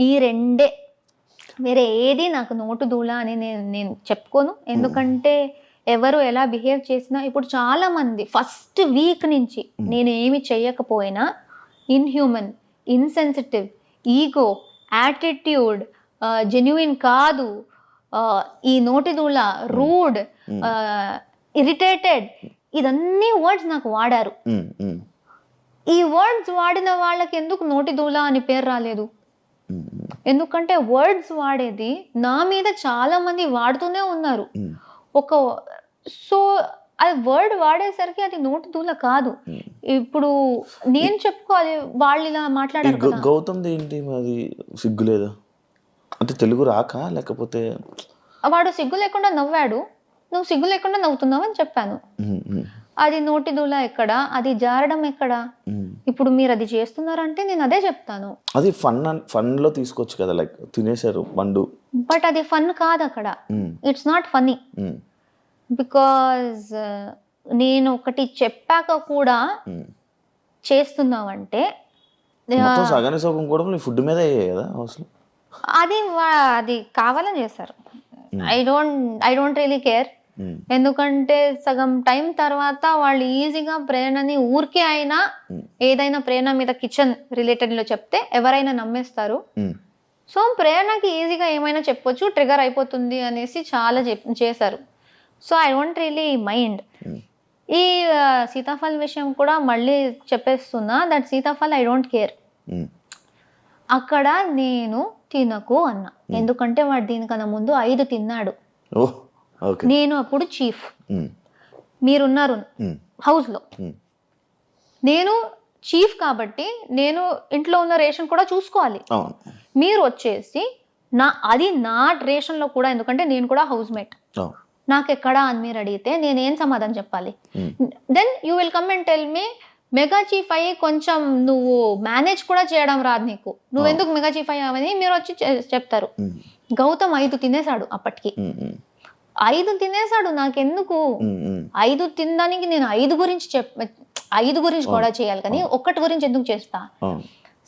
ఈ రెండే, వేరే ఏది నాకు నోటు దూల అని నేను చెప్పుకోను. ఎందుకంటే ఎవరు ఎలా బిహేవ్ చేసినా, ఇప్పుడు చాలా మంది ఫస్ట్ వీక్ నుంచి నేను ఏమి చెయ్యకపోయినా inhuman, insensitive, ego, attitude, genuine కాదు, ఈ నోటి దూల, రూడ్, ఇరిటేటెడ్, ఇదన్నీ వర్డ్స్ నాకు వాడారు. ఈ వర్డ్స్ వాడిన వాళ్ళకి ఎందుకు నోటి దూల అని పేరు రాలేదు? ఎందుకంటే వర్డ్స్ వాడేది నా మీద చాలా మంది వాడుతూనే ఉన్నారు. సో అది వర్డ్ వాడేసరికి అది నోటి దూల కాదు. ఇప్పుడు నేను చెప్పుకోవాలి, వాళ్ళు ఇలా మాట్లాడారు కదా. గౌతమ్ ఏంటి మరి సిగ్గు లేదా అంటే తెలుగు రాక, లేకపోతే వాడు సిగ్గు లేకుండా నవ్వాడు, నువ్వు సిగ్గు లేకుండా నవ్వుతున్నావు అని చెప్పాను. అది నోటి దూల ఎక్కడ, అది జారడం ఎక్కడ? ఇప్పుడు మీరు అది చేస్తున్నారంటే నేను అదే చెప్తాను. అది ఫన్ లో తీసుకోవచ్చు కదా, లైక్ తినేశారు పండు, బట్ అది ఫన్ కాదు అక్కడ. It's not funny. బికాజ్ నేను ఒకటి చెప్పాక కూడా చేస్తున్నావంటే సగానికి సగం కూడా ఫుడ్ మీద అయ్యాయి కదా అసలు. అది కావాలని చేస్తారు. I don't really care. ఎందుకంటే సగం టైం తర్వాత వాళ్ళు ఈజీగా ప్రేరణని ఊరికే అయినా ఏదైనా ప్రేరణ మీద కిచెన్ రిలేటెడ్ లో చెప్తే ఎవరైనా నమ్మేస్తారు. సో ప్రేరణకి ఈజీగా ఏమైనా చెప్పొచ్చు, ట్రిగర్ అయిపోతుంది అనేసి చాలా చేశారు. So I don't really mind. ఈ సీతాఫల్ విషయం కూడా మళ్ళీ చెప్పేస్తున్నా, that sitaphal I don't care. అక్కడ నేను తినకు అన్నా, ఎందుకంటే వాడు దీనికన్నా ముందు 5 తిన్నాడు. నేను అప్పుడు చీఫ్, మీరున్నారు హౌస్ లో, నేను చీఫ్ కాబట్టి నేను ఇంట్లో ఉన్న రేషన్ కూడా చూసుకోవాలి. మీరు వచ్చేసి అది నా రేషన్ లో కూడా, ఎందుకంటే నేను కూడా హౌస్ మేట్, నాకు ఎక్కడా అని మీరు అడిగితే నేనేం సమాధానం చెప్పాలి? Then you will come and tell me, mega chief అయ్యి కొంచెం నువ్వు మేనేజ్ కూడా చేయడం రాదు నీకు, నువ్వెందుకు మెగా చీఫ్ అయ్యావని మీరు వచ్చి చెప్తారు. గౌతమ్ 5 తినేశాడు అప్పటికి, 5 తినేశాడు. నాకెందుకు 5 తినడానికి నేను 5 గురించి కూడా చేయాలి, కానీ ఒక్కటి గురించి ఎందుకు చేస్తా?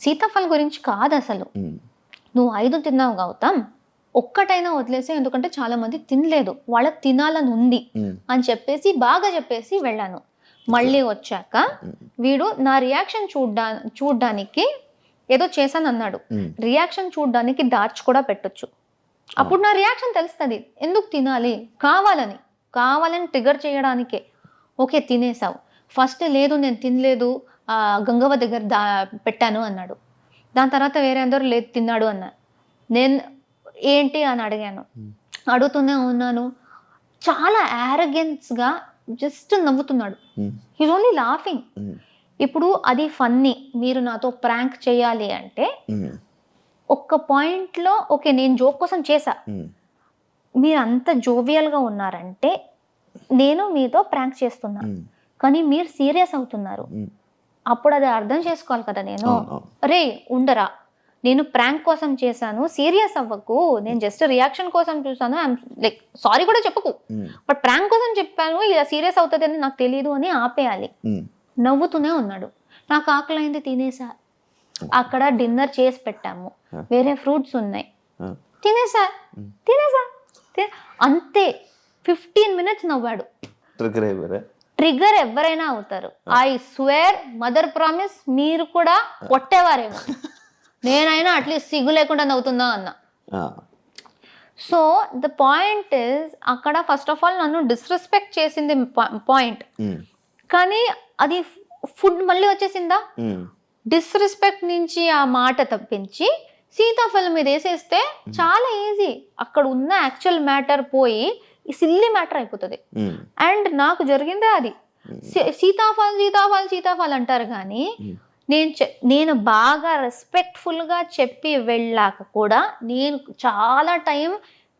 సీతాఫల్ గురించి కాదు అసలు. నువ్వు 5 తిన్నావు గౌతమ్, ఒక్కటైనా వదిలేసి, ఎందుకంటే చాలా మంది తినలేదు, వాళ్ళకి తినాలని ఉంది అని బాగా చెప్పేసి వెళ్ళాను. మళ్ళీ వచ్చాక వీడు నా రియాక్షన్ చూడ్డానికి ఏదో చేశాను అన్నాడు. రియాక్షన్ చూడ్డానికి డార్చ్ కూడా పెట్టొచ్చు, అప్పుడు నా రియాక్షన్ తెలుస్తుంది ఎందుకు తినాలి, కావాలని ట్రిగర్ చేయడానికే. ఓకే తినేసావు, ఫస్ట్ లేదు నేను తినలేదు, గంగవ్వ దగ్గర పెట్టాను అన్నాడు. దాని తర్వాత వేరే అందరూ లేదు తిన్నాడు అన్నారు. నేను ఏంటి అని అడిగాను, అడుగుతూనే ఉన్నాను. చాలా యారగెన్స్గా జస్ట్ నవ్వుతున్నాడు. He's only laughing. ఇప్పుడు అది ఫన్నీ, మీరు నాతో ప్రాంక్ చేయాలి అంటే ఒక్క పాయింట్లో ఓకే నేను జోక్ కోసం చేశా, మీరు అంత జోవియల్గా ఉన్నారంటే నేను మీతో ప్రాంక్ చేస్తున్నా, కానీ మీరు సీరియస్ అవుతున్నారు, అప్పుడు అది అర్థం చేసుకోవాలి కదా. నేను రే ఉండరా, నేను ప్రాంక్ కోసం చేశాను, సీరియస్ అవ్వకు, నేను జస్ట్ రియాక్షన్ కోసం చూసాను, లైక్ సారీ కూడా చెప్పకు, బట్ ప్రాంక్ కోసం చెప్పాను, ఇలా సీరియస్ అవుతుంది అని నాకు తెలియదు అని ఆపేయాలి. నవ్వుతూనే ఉన్నాడు. నాకు ఆకలైంది, తినేసా. అక్కడ డిన్నర్ చేసి పెట్టాము, వేరే ఫ్రూట్స్ ఉన్నాయి, తినేసా అంతే. 15 minutes నవ్వాడు. ట్రిగర్ ఎవరైనా అవుతారు. ఐ స్వేర్, మదర్ ప్రామిస్, మీరు కూడా కొట్టేవారేమో, నేనైనా అట్లీస్ట్ సిగ్గు లేకుండా నవ్వుతుందా అన్న. సో ద పాయింట్ ఇస్, అక్కడ ఫస్ట్ ఆఫ్ ఆల్ నన్ను డిస్రెస్పెక్ట్ చేసింది పాయింట్, కానీ అది ఫుడ్ మళ్ళీ వచ్చేసిందా. డిస్రెస్పెక్ట్ నుంచి ఆ మాట తప్పించి సీతాఫలం మీద వేసేస్తే చాలా ఈజీ, అక్కడ ఉన్న యాక్చువల్ మ్యాటర్ పోయి సిల్లీ మ్యాటర్ అయిపోతుంది. అండ్ నాకు జరిగిందే అది. సీతాఫల్ అంటారు కానీ నేను బాగా రెస్పెక్ట్ఫుల్గా చెప్పి వెళ్ళాక కూడా, నేను చాలా టైం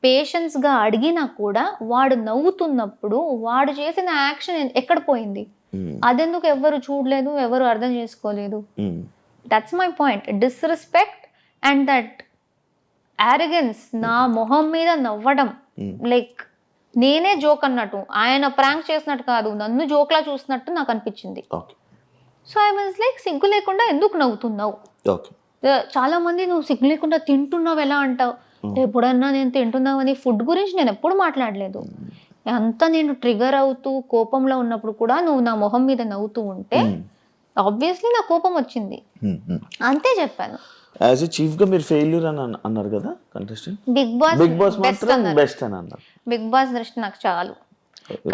పేషెన్స్గా అడిగినా కూడా వాడు నవ్వుతున్నప్పుడు వాడు చేసిన యాక్షన్ ఎక్కడ పోయింది? అదెందుకు ఎవరు చూడలేదు, ఎవరు అర్థం చేసుకోలేదు? That's my point. Disrespect and that arrogance, నా మొహం మీద నవ్వడం, లైక్ నేనే జోక్ అన్నట్టు, ఆయన ప్రాంక్ చేసినట్టు కాదు, నన్ను జోక్లా చూసినట్టు నాకు అనిపించింది. సో ఐ వాజ్ లైక్, సిగ్గు లేకుండా ఎందుకు నవ్వుతున్నావు? చాలా మంది నువ్వు సిగ్గు లేకుండా తింటున్నావు ఎలా అంటావు. ఎప్పుడన్నా నేను తింటున్నావని ఫుడ్ గురించి నేను ఎప్పుడు మాట్లాడలేదు. అంతా నేను ట్రిగర్ అవుతూ కోపంలో ఉన్నప్పుడు కూడా నువ్వు నా మొహం మీద నవ్వుతూ ఉంటే ఆబ్వియస్లీ నా కోపం వచ్చింది, అంతే చెప్పాను. యాజ్ ఎ చీఫ్ గా మీరు ఫెయిల్యూర్ అని అన్నారు కదా కంటెస్టెంట్. బిగ్ బాస్ మాత్రం బెస్ట్ అని అన్నారు. బిగ్ బాస్ దృష్టి నాకు చాలు,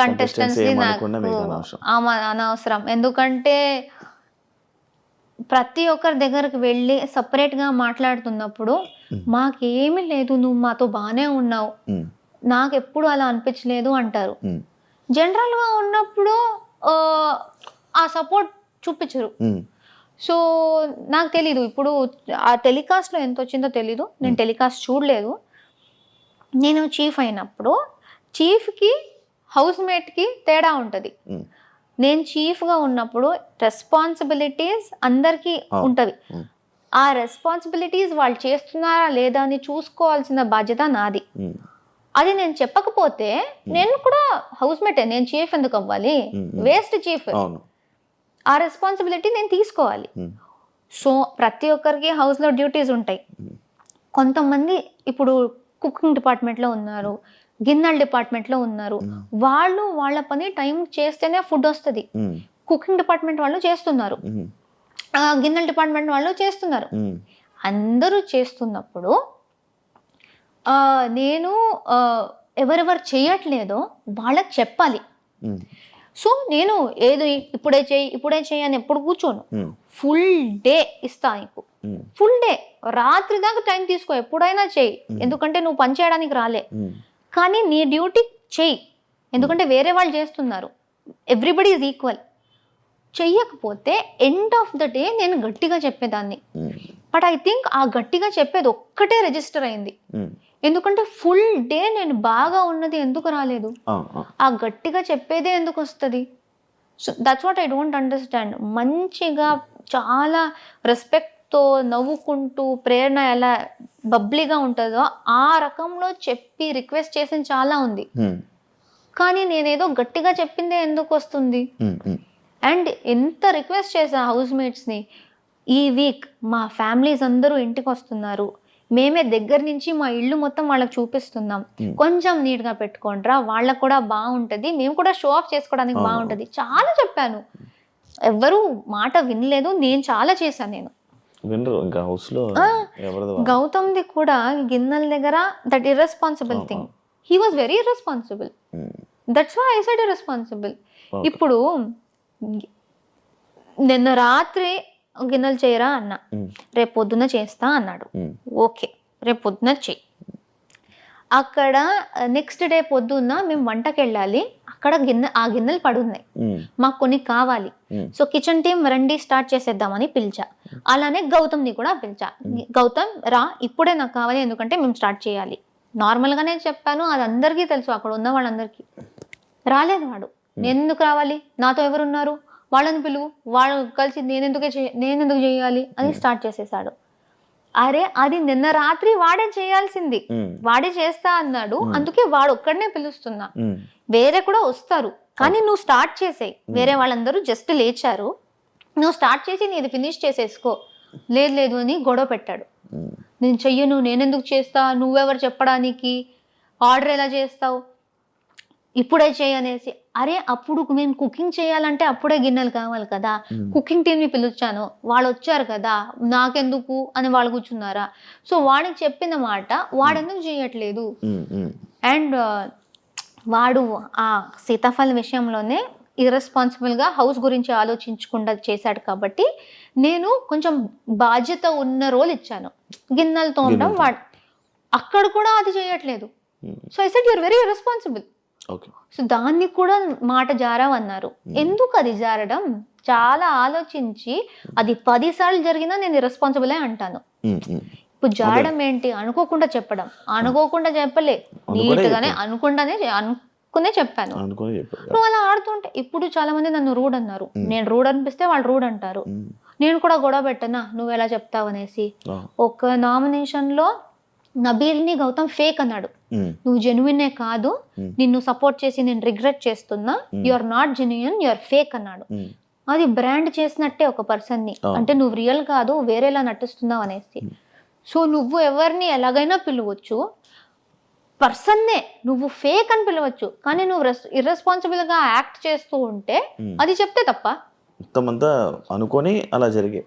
కంటెస్టెంట్స్ నాకు అనవసరం. ఎందుకంటే ప్రతి ఒక్కరి దగ్గరకు వెళ్ళి సపరేట్గా మాట్లాడుతున్నప్పుడు మాకేమీ లేదు, నువ్వు మాతో బాగానే ఉన్నావు, నాకు ఎప్పుడు అలా అనిపించలేదు అంటారు. జనరల్గా ఉన్నప్పుడు ఆ సపోర్ట్ చూపించరు. సో నాకు తెలీదు ఇప్పుడు ఆ టెలికాస్ట్లో ఎంత వచ్చిందో తెలీదు, నేను టెలికాస్ట్ చూడలేదు. నేను చీఫ్ అయినప్పుడు చీఫ్కి హౌస్ మేట్కి తేడా ఉంటుంది. నేను చీఫ్గా ఉన్నప్పుడు రెస్పాన్సిబిలిటీస్ అందరికీ ఉంటుంది. ఆ రెస్పాన్సిబిలిటీస్ వాళ్ళు చేస్తున్నారా లేదా అని చూసుకోవాల్సిన బాధ్యత నాది. అది నేను చెప్పకపోతే నేను కూడా హౌస్ మేటే, నేను చీఫ్ ఎందుకు అవ్వాలి, వేస్ట్ చీఫ్. ఆ రెస్పాన్సిబిలిటీ నేను తీసుకోవాలి. సో ప్రతి ఒక్కరికి హౌస్లో డ్యూటీస్ ఉంటాయి. కొంతమంది ఇప్పుడు కుకింగ్ డిపార్ట్మెంట్లో ఉన్నారు, గిన్నెల డిపార్ట్మెంట్లో ఉన్నారు, వాళ్ళు వాళ్ళ పని టైం చేస్తేనే ఫుడ్ వస్తుంది. కుకింగ్ డిపార్ట్మెంట్ వాళ్ళు చేస్తున్నారు, గిన్నెల డిపార్ట్మెంట్ వాళ్ళు చేస్తున్నారు. అందరూ చేస్తున్నప్పుడు నేను ఎవరెవరు చేయట్లేదో వాళ్ళకి చెప్పాలి. సో నేను ఏది ఇప్పుడే చేయి అని ఎప్పుడు కూర్చోను. ఫుల్ డే ఇస్తా నీకు, ఫుల్ డే, రాత్రి దాకా టైం తీసుకో, ఎప్పుడైనా చేయి. ఎందుకంటే నువ్వు పని చేయడానికి రాలే, కానీ నీ డ్యూటీ చెయ్యి. ఎందుకంటే వేరే వాళ్ళు చేస్తున్నారు, ఎవ్రీబడి ఈజ్ ఈక్వల్. చెయ్యకపోతే ఎండ్ ఆఫ్ ద డే నేను గట్టిగా చెప్పేదాన్ని. బట్ ఐ థింక్ ఆ గట్టిగా చెప్పేది ఒక్కటే రిజిస్టర్ అయింది. ఎందుకంటే ఫుల్ డే నేను బాగా ఉన్నది ఎందుకు రాలేదు, ఆ గట్టిగా చెప్పేదే ఎందుకు వస్తుంది. So that's what I don't understand. మంచిగా చాలా రెస్పెక్ట్తో నవ్వుకుంటూ ప్రేరణ ఎలా బబ్లీగా ఉంటుందో ఆ రకంలో చెప్పి రిక్వెస్ట్ చేసింది చాలా ఉంది. కానీ నేనేదో గట్టిగా చెప్పిందే ఎందుకు వస్తుంది. అండ్ ఎంత రిక్వెస్ట్ చేసా హౌస్ మేట్స్ని, ఈ వీక్ మా ఫ్యామిలీస్ అందరూ ఇంటికి వస్తున్నారు, మేమే దగ్గర నుంచి మా ఇల్లు మొత్తం వాళ్ళకి చూపిస్తున్నాం, కొంచెం నీట్గా పెట్టుకోండిరా, వాళ్ళకు కూడా బాగుంటుంది, మేము కూడా షో ఆఫ్ చేసుకోవడానికి బాగుంటుంది. చాలా చెప్పాను, ఎవ్వరూ మాట వినలేదు. నేను చాలా చేశాను. నేను గౌతమ్ది కూడా గిన్నెల దగ్గర that irresponsible thing, he was very irresponsible. That's why I said irresponsible. ఇప్పుడు నిన్న రాత్రి గిన్నెలు చేయరా అన్నా, రేపు పొద్దున్న చేస్తా అన్నాడు. ఓకే, రేపు పొద్దున్న చెయ్యి. అక్కడ నెక్స్ట్ డే పొద్దున్న మేము వంటకి వెళ్ళాలి, అక్కడ ఆ గిన్నెలు పడున్నాయి, మాకు కొన్ని కావాలి. సో కిచెన్ టీమ్ రండి స్టార్ట్ చేసేద్దామని పిలిచా. అలానే గౌతమ్ని కూడా పిలిచా, గౌతమ్ రా ఇప్పుడే నాకు కావాలి, ఎందుకంటే మేము స్టార్ట్ చేయాలి. నార్మల్గానే చెప్పాను, అది అందరికీ తెలుసు, అక్కడ ఉన్న వాళ్ళందరికీ. రాలేదు వాడు. నేను ఎందుకు రావాలి, నాతో ఎవరున్నారు, వాళ్ళని పిలువు, వాళ్ళు కలిసి నేనెందుకు చేయాలి అని స్టార్ట్ చేసేసాడు. అరే అది నిన్న రాత్రి వాడే చేయాల్సింది, వాడే చేస్తా అన్నాడు, అందుకే వాడు ఒక్కడనే పిలుస్తున్నా. వేరే కూడా వస్తారు, కానీ నువ్వు స్టార్ట్ చేసేయి. వేరే వాళ్ళందరూ జస్ట్ లేచారు, నువ్వు స్టార్ట్ చేసి నీది ఫినిష్ చేసేసుకో. లేదు అని గొడవ పెట్టాడు. నేను చెయ్యను, నేనెందుకు చేస్తా, నువ్వెవరు చెప్పడానికి, ఆర్డర్ ఎలా చేస్తావు, ఇప్పుడే చేయనేసి. అరే అప్పుడు మేము కుకింగ్ చేయాలంటే అప్పుడే గిన్నెలు కావాలి కదా, కుకింగ్ టీమ్ని పిలిచాను, వాళ్ళు వచ్చారు కదా, నాకెందుకు అని వాళ్ళు కూర్చున్నారా. సో వాడికి చెప్పిన మాట వాడెందుకు చేయట్లేదు. అండ్ వాడు ఆ సీతాఫల్ విషయంలోనే ఇర్రెస్పాన్సిబుల్గా హౌస్ గురించి ఆలోచించకుండా చేశాడు. కాబట్టి నేను కొంచెం బాధ్యత ఉన్న రోల్ ఇచ్చాను, గిన్నెలతో ఉండడం. వాడు అక్కడ కూడా అది చేయట్లేదు. So I said you're very irresponsible. So దాన్ని కూడా మాట జారావన్నారు. ఎందుకు అది జారడం, చాలా ఆలోచించి అది 10 సార్లు జరిగినా నేను రెస్పాన్సిబులే అంటాను. ఇప్పుడు జారడం ఏంటి, అనుకోకుండా చెప్పడం. అనుకోకుండా చెప్పలే, నీట్గానే అనుకునే చెప్పాను. నువ్వు అలా ఆడుతుంటే ఇప్పుడు చాలా మంది నన్ను రూడ్ అన్నారు. నేను రూడ్ అనిపిస్తే వాళ్ళు రూడ్ అంటారు. నేను కూడా గొడవ పెట్టనా, నువ్వు ఎలా చెప్తావు అనేసి. ఒక నామినేషన్లో నబీల్ని గౌతమ్ ఫేక్ అన్నాడు. నువ్వు జెన్యునే కాదు, నిన్ను సపోర్ట్ చేసి నేను రిగ్రెట్ చేస్తున్నా, you are not genuine, you are fake అన్నాడు. అది బ్రాండ్ చేసినట్టే ఒక పర్సన్ని. అంటే నువ్వు రియల్ కాదు, వేరేలా నటిస్తున్నావు అనేసి. సో నువ్వు ఎవరిని ఎలాగైనా పిలవచ్చు, పర్సన్నే నువ్వు ఫేక్ అని పిలవచ్చు, కానీ నువ్వు ఇర్రెస్పాన్సిబుల్ గా యాక్ట్ చేస్తూ ఉంటే అది చెప్తే తప్ప. మొత్తం అంతా అనుకొని అలా జరిగే